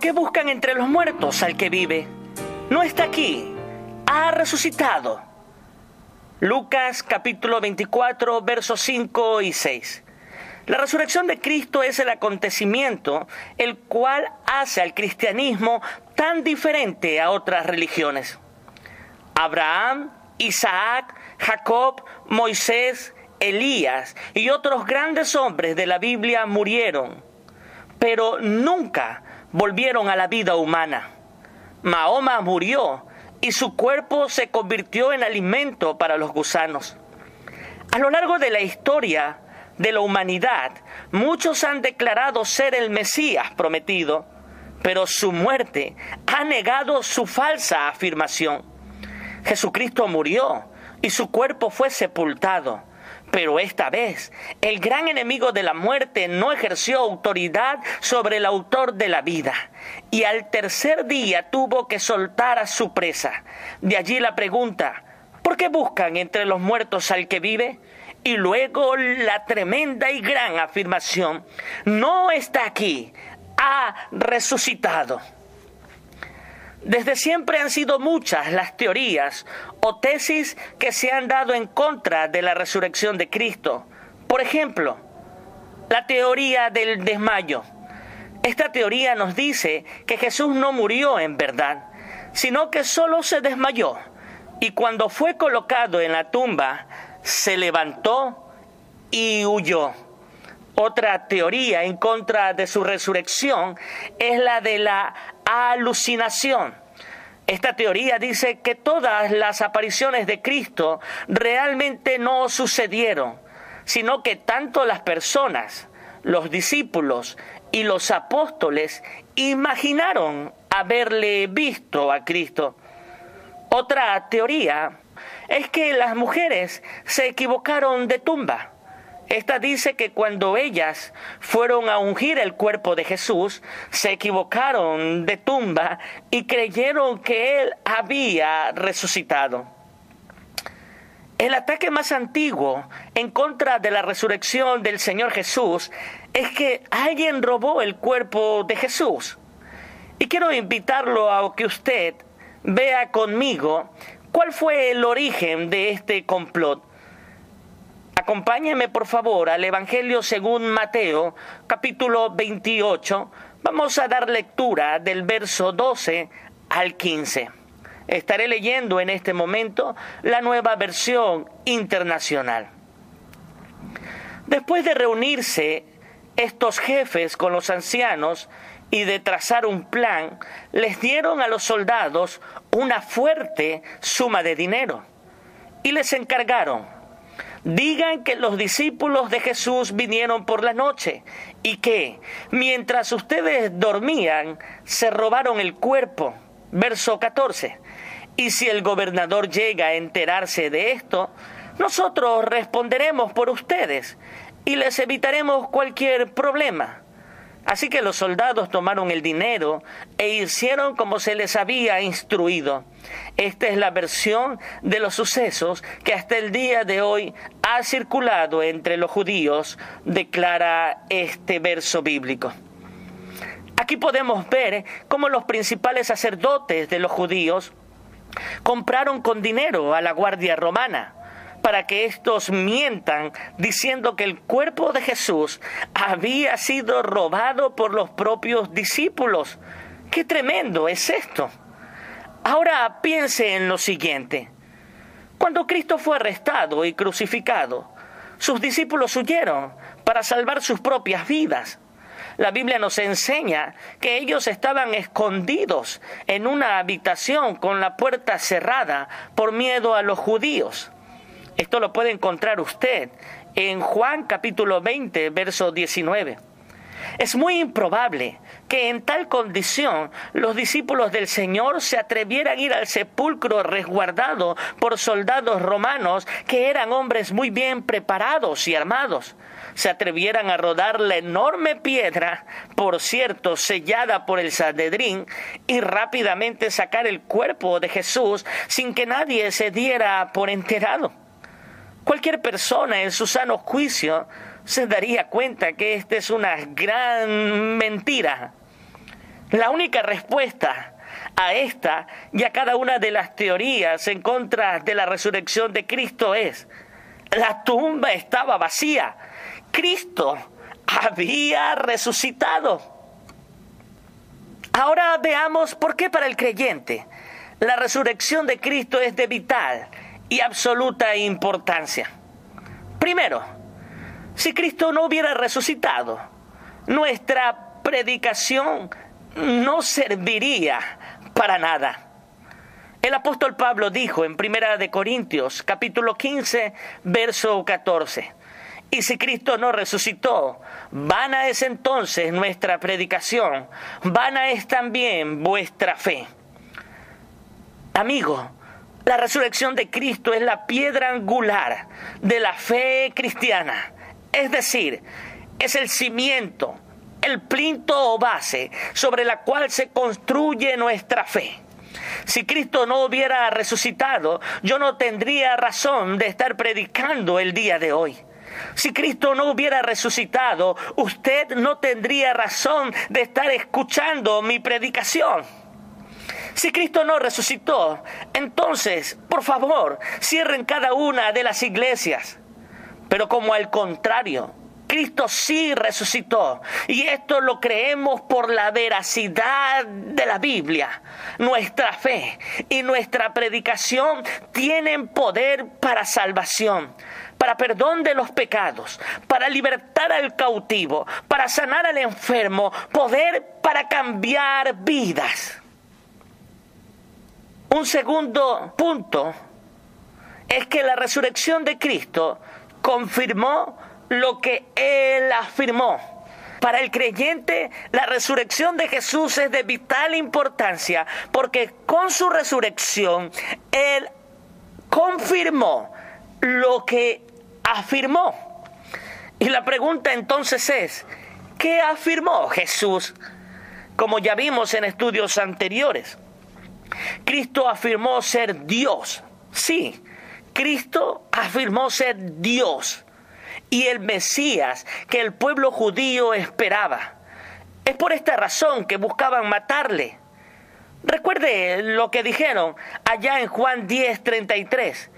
qué buscan entre los muertos al que vive? No está aquí, ha resucitado. Lucas capítulo 24, versos 5 y 6. La resurrección de Cristo es el acontecimiento el cual hace al cristianismo tan diferente a otras religiones. Abraham, Isaac, Jacob, Moisés, Elías y otros grandes hombres de la Biblia murieron, pero nunca volvieron a la vida humana. Mahoma murió y su cuerpo se convirtió en alimento para los gusanos. A lo largo de la historia de la humanidad, muchos han declarado ser el Mesías prometido, pero su muerte ha negado su falsa afirmación. Jesucristo murió y su cuerpo fue sepultado, pero esta vez el gran enemigo de la muerte no ejerció autoridad sobre el autor de la vida, y al tercer día tuvo que soltar a su presa. De allí la pregunta: ¿por qué buscan entre los muertos al que vive? Y luego la tremenda y gran afirmación: no está aquí, ha resucitado. Desde siempre han sido muchas las teorías o tesis que se han dado en contra de la resurrección de Cristo. Por ejemplo, la teoría del desmayo. Esta teoría nos dice que Jesús no murió en verdad, sino que solo se desmayó, y cuando fue colocado en la tumba, se levantó y huyó. Otra teoría en contra de su resurrección es la de la alucinación. Esta teoría dice que todas las apariciones de Cristo realmente no sucedieron, sino que tanto las personas, los discípulos y los apóstoles imaginaron haberle visto a Cristo. Otra teoría es que las mujeres se equivocaron de tumba. Esta dice que cuando ellas fueron a ungir el cuerpo de Jesús, se equivocaron de tumba y creyeron que Él había resucitado. El ataque más antiguo en contra de la resurrección del Señor Jesús es que alguien robó el cuerpo de Jesús. Y quiero invitarlo a que usted vea conmigo cuál fue el origen de este complot. Acompáñeme por favor al Evangelio según Mateo, capítulo 28. Vamos a dar lectura del verso 12 al 15. Estaré leyendo en este momento la Nueva Versión Internacional. Después de reunirse estos jefes con los ancianos y de trazar un plan, les dieron a los soldados una fuerte suma de dinero y les encargaron: digan que los discípulos de Jesús vinieron por la noche y que, mientras ustedes dormían, se robaron el cuerpo. Verso 14. Y si el gobernador llega a enterarse de esto, nosotros responderemos por ustedes y les evitaremos cualquier problema. Así que los soldados tomaron el dinero e hicieron como se les había instruido. Esta es la versión de los sucesos que hasta el día de hoy ha circulado entre los judíos, declara este verso bíblico. Aquí podemos ver cómo los principales sacerdotes de los judíos compraron con dinero a la guardia romana para que estos mientan diciendo que el cuerpo de Jesús había sido robado por los propios discípulos. ¡Qué tremendo es esto! Ahora piense en lo siguiente. Cuando Cristo fue arrestado y crucificado, sus discípulos huyeron para salvar sus propias vidas. La Biblia nos enseña que ellos estaban escondidos en una habitación con la puerta cerrada por miedo a los judíos. Esto lo puede encontrar usted en Juan capítulo 20, verso 19. Es muy improbable que en tal condición los discípulos del Señor se atrevieran a ir al sepulcro resguardado por soldados romanos que eran hombres muy bien preparados y armados. Se atrevieran a rodar la enorme piedra, por cierto, sellada por el Sanedrín, y rápidamente sacar el cuerpo de Jesús sin que nadie se diera por enterado. Cualquier persona en su sano juicio se daría cuenta que esta es una gran mentira. La única respuesta a esta y a cada una de las teorías en contra de la resurrección de Cristo es: la tumba estaba vacía. Cristo había resucitado. Ahora veamos por qué para el creyente la resurrección de Cristo es de vital y absoluta importancia. Primero, si Cristo no hubiera resucitado, nuestra predicación no serviría para nada. El apóstol Pablo dijo en 1 Corintios, capítulo 15, verso 14: y si Cristo no resucitó, vana es entonces nuestra predicación, vana es también vuestra fe. Amigo, la resurrección de Cristo es la piedra angular de la fe cristiana. Es decir, es el cimiento, el plinto o base sobre la cual se construye nuestra fe. Si Cristo no hubiera resucitado, yo no tendría razón de estar predicando el día de hoy. Si Cristo no hubiera resucitado, usted no tendría razón de estar escuchando mi predicación. Si Cristo no resucitó, entonces, por favor, cierren cada una de las iglesias. Pero como al contrario, Cristo sí resucitó, y esto lo creemos por la veracidad de la Biblia. Nuestra fe y nuestra predicación tienen poder para salvación, para perdón de los pecados, para libertar al cautivo, para sanar al enfermo, poder para cambiar vidas. Un segundo punto es que la resurrección de Cristo confirmó lo que Él afirmó. Para el creyente, la resurrección de Jesús es de vital importancia, porque con su resurrección, Él confirmó lo que afirmó. Y la pregunta entonces es: ¿qué afirmó Jesús? Como ya vimos en estudios anteriores, Cristo afirmó ser Dios. Sí, Cristo afirmó ser Dios y el Mesías que el pueblo judío esperaba. Es por esta razón que buscaban matarle. Recuerde lo que dijeron allá en Juan 10:33.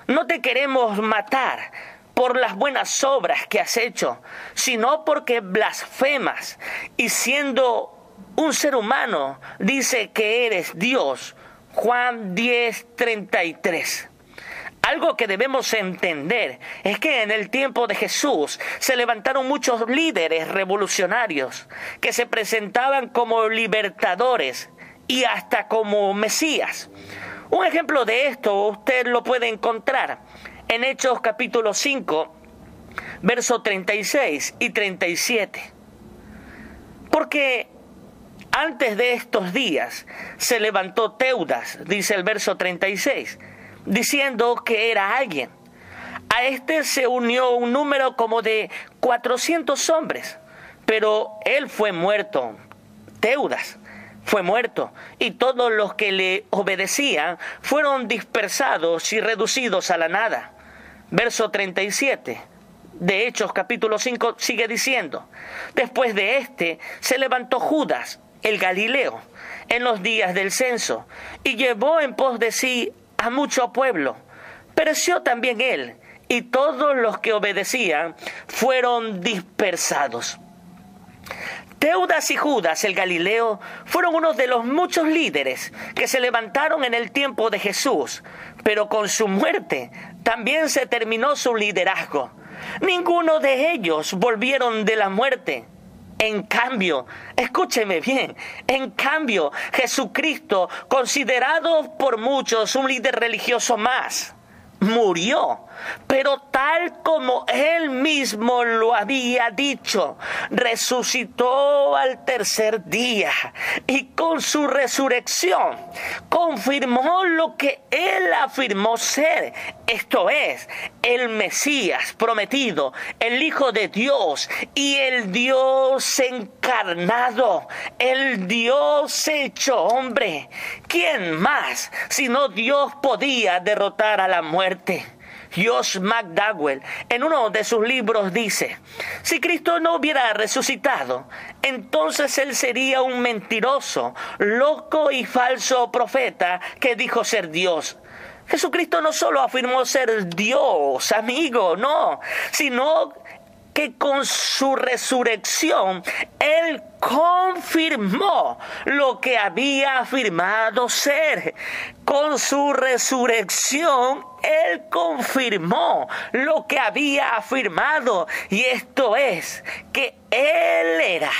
No te queremos matar por las buenas obras que has hecho, sino porque blasfemas y siendo un ser humano dice que eres Dios. Juan 10:33. Algo que debemos entender es que en el tiempo de Jesús se levantaron muchos líderes revolucionarios que se presentaban como libertadores y hasta como Mesías. Un ejemplo de esto usted lo puede encontrar en Hechos capítulo 5, versos 36 y 37. Porque antes de estos días se levantó Teudas, dice el verso 36, diciendo que era alguien. A este se unió un número como de 400 hombres, pero él fue muerto. Teudas fue muerto, y todos los que le obedecían fueron dispersados y reducidos a la nada. Verso 37 de Hechos capítulo 5 sigue diciendo: después de este se levantó Judas, el Galileo, en los días del censo, y llevó en pos de sí a mucho pueblo. Pereció también él, y todos los que obedecían fueron dispersados. Teudas y Judas el Galileo fueron uno de los muchos líderes que se levantaron en el tiempo de Jesús, pero con su muerte también se terminó su liderazgo. Ninguno de ellos volvieron de la muerte. En cambio, escúcheme bien, en cambio, Jesucristo, considerado por muchos un líder religioso más, murió, pero tal como él mismo lo había dicho, resucitó al tercer día y con su resurrección confirmó lo que él afirmó ser, esto es, el Mesías prometido, el Hijo de Dios y el Dios encarnado, el Dios hecho hombre. ¿Quién más sino Dios podía derrotar a la muerte? Josh McDowell, en uno de sus libros dice: si Cristo no hubiera resucitado, entonces él sería un mentiroso, loco y falso profeta que dijo ser Dios. Jesucristo no solo afirmó ser Dios, amigo, no, sino que con su resurrección Él confirmó lo que había afirmado ser. Con su resurrección Él confirmó lo que había afirmado, y esto es que Él era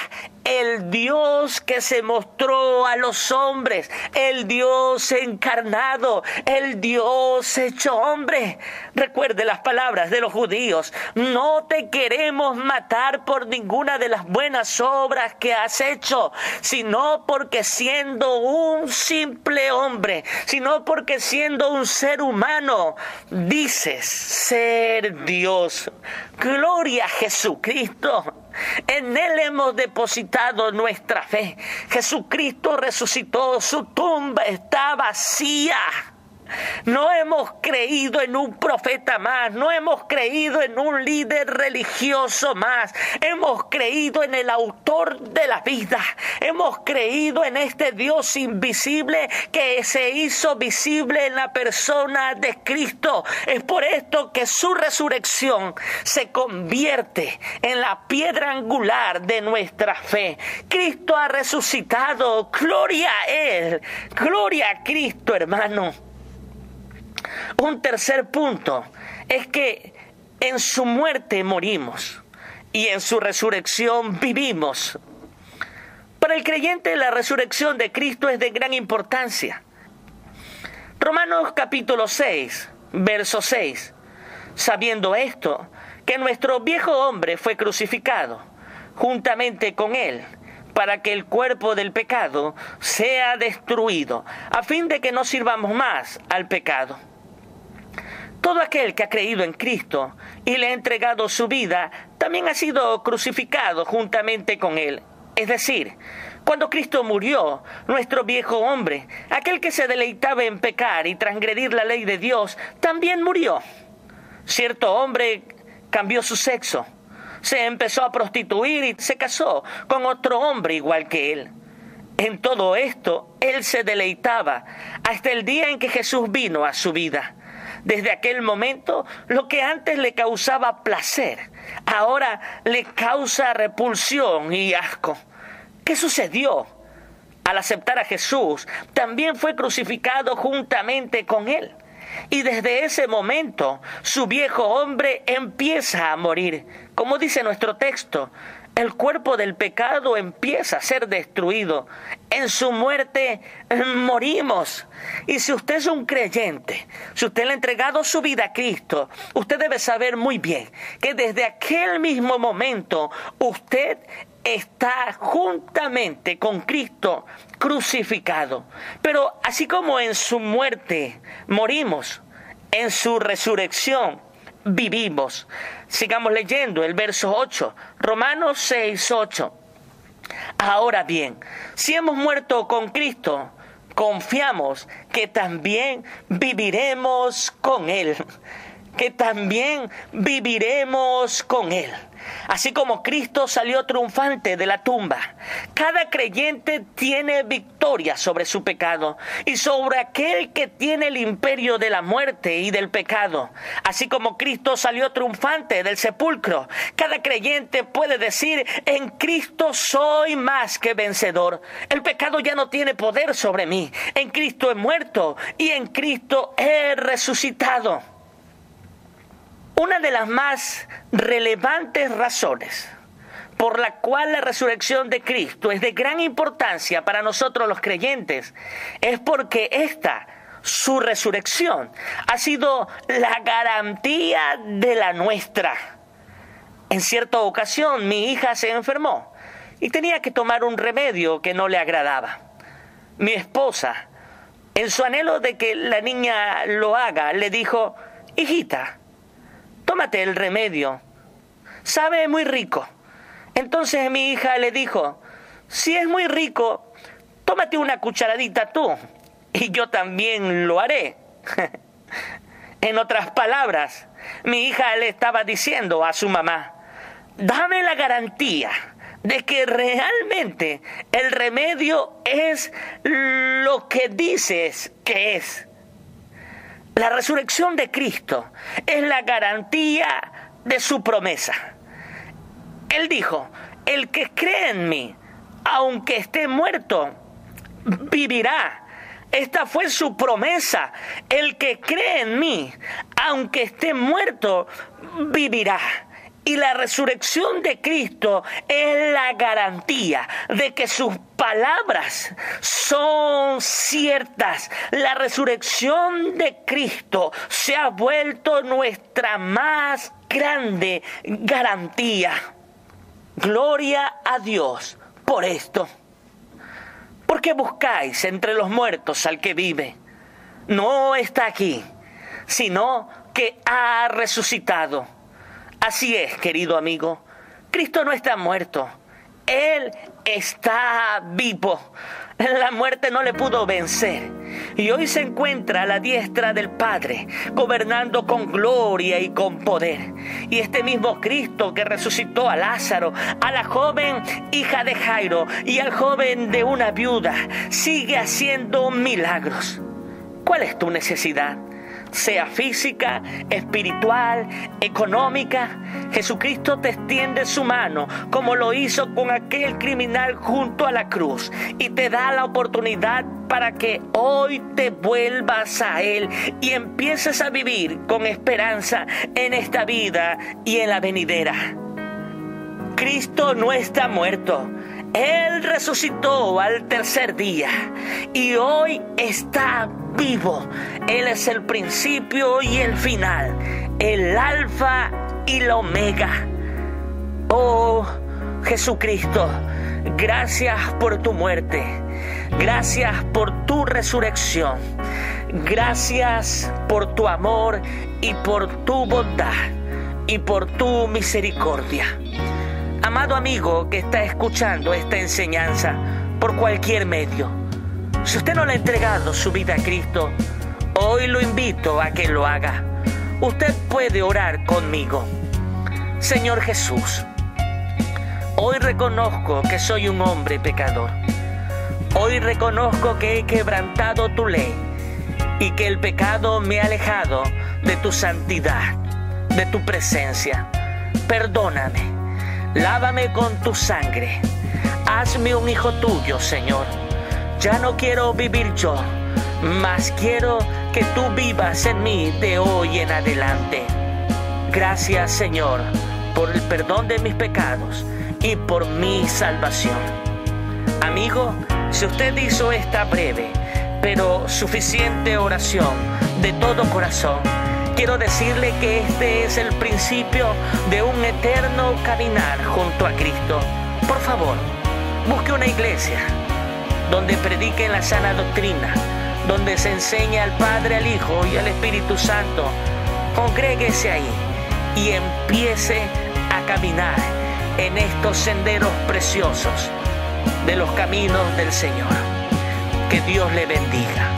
el Dios que se mostró a los hombres, el Dios encarnado, el Dios hecho hombre. Recuerde las palabras de los judíos: no te queremos matar por ninguna de las buenas obras que has hecho, sino porque siendo un simple hombre, sino porque siendo un ser humano, dices ser Dios. Gloria a Jesucristo. En Él hemos depositado nuestra fe. Jesucristo resucitó, su tumba está vacía. No hemos creído en un profeta más, no hemos creído en un líder religioso más, hemos creído en el autor de la vida, hemos creído en este Dios invisible que se hizo visible en la persona de Cristo. Es por esto que su resurrección se convierte en la piedra angular de nuestra fe. Cristo ha resucitado, gloria a Él, gloria a Cristo, hermano. Un tercer punto es que en su muerte morimos y en su resurrección vivimos. Para el creyente, la resurrección de Cristo es de gran importancia. Romanos capítulo 6, verso 6. Sabiendo esto, que nuestro viejo hombre fue crucificado juntamente con él, para que el cuerpo del pecado sea destruido, a fin de que no sirvamos más al pecado. Todo aquel que ha creído en Cristo y le ha entregado su vida, también ha sido crucificado juntamente con Él. Es decir, cuando Cristo murió, nuestro viejo hombre, aquel que se deleitaba en pecar y transgredir la ley de Dios, también murió. Cierto hombre cambió su sexo, se empezó a prostituir y se casó con otro hombre igual que él. En todo esto, él se deleitaba hasta el día en que Jesús vino a su vida. Desde aquel momento, lo que antes le causaba placer, ahora le causa repulsión y asco. ¿Qué sucedió? Al aceptar a Jesús, también fue crucificado juntamente con él. Y desde ese momento, su viejo hombre empieza a morir. Como dice nuestro texto, el cuerpo del pecado empieza a ser destruido. En su muerte morimos. Y si usted es un creyente, si usted le ha entregado su vida a Cristo, usted debe saber muy bien que desde aquel mismo momento usted está juntamente con Cristo crucificado. Pero así como en su muerte morimos, en su resurrección vivimos. Sigamos leyendo el verso 8, Romanos 6, 8. Ahora bien, si hemos muerto con Cristo, confiamos que también viviremos con Él. Que también viviremos con Él. Así como Cristo salió triunfante de la tumba, cada creyente tiene victoria sobre su pecado y sobre aquel que tiene el imperio de la muerte y del pecado. Así como Cristo salió triunfante del sepulcro, cada creyente puede decir: en Cristo soy más que vencedor. El pecado ya no tiene poder sobre mí. En Cristo he muerto y en Cristo he resucitado. Una de las más relevantes razones por la cual la resurrección de Cristo es de gran importancia para nosotros los creyentes es porque su resurrección, ha sido la garantía de la nuestra. En cierta ocasión mi hija se enfermó y tenía que tomar un remedio que no le agradaba. Mi esposa, en su anhelo de que la niña lo haga, le dijo: hijita, tómate el remedio, sabe muy rico. Entonces mi hija le dijo: si es muy rico, tómate una cucharadita tú, y yo también lo haré. En otras palabras, mi hija le estaba diciendo a su mamá: dame la garantía de que realmente el remedio es lo que dices que es. La resurrección de Cristo es la garantía de su promesa. Él dijo: el que cree en mí, aunque esté muerto, vivirá. Esta fue su promesa. El que cree en mí, aunque esté muerto, vivirá. Y la resurrección de Cristo es la garantía de que sus palabras son ciertas. La resurrección de Cristo se ha vuelto nuestra más grande garantía. Gloria a Dios por esto. ¿Por qué buscáis entre los muertos al que vive? No está aquí, sino que ha resucitado. Así es, querido amigo, Cristo no está muerto, Él está vivo. La muerte no le pudo vencer y hoy se encuentra a la diestra del Padre, gobernando con gloria y con poder. Y este mismo Cristo que resucitó a Lázaro, a la joven hija de Jairo y al joven de una viuda, sigue haciendo milagros. ¿Cuál es tu necesidad? Sea física, espiritual, económica, Jesucristo te extiende su mano como lo hizo con aquel criminal junto a la cruz y te da la oportunidad para que hoy te vuelvas a Él y empieces a vivir con esperanza en esta vida y en la venidera. Cristo no está muerto. Él resucitó al tercer día y hoy está vivo. Él es el principio y el final, el alfa y la omega. Oh Jesucristo, gracias por tu muerte, gracias por tu resurrección, gracias por tu amor y por tu bondad y por tu misericordia. Amado amigo que está escuchando esta enseñanza por cualquier medio, si usted no le ha entregado su vida a Cristo, hoy lo invito a que lo haga. Usted puede orar conmigo. Señor Jesús, hoy reconozco que soy un hombre pecador. Hoy reconozco que he quebrantado tu ley y que el pecado me ha alejado de tu santidad, de tu presencia. Perdóname. Lávame con tu sangre. Hazme un hijo tuyo, Señor. Ya no quiero vivir yo, mas quiero que tú vivas en mí de hoy en adelante. Gracias, Señor, por el perdón de mis pecados y por mi salvación. Amigo, si usted hizo esta breve pero suficiente oración de todo corazón, quiero decirle que este es el principio de un eterno caminar junto a Cristo. Por favor, busque una iglesia donde prediquen la sana doctrina, donde se enseña al Padre, al Hijo y al Espíritu Santo. Congréguese ahí y empiece a caminar en estos senderos preciosos de los caminos del Señor. Que Dios le bendiga.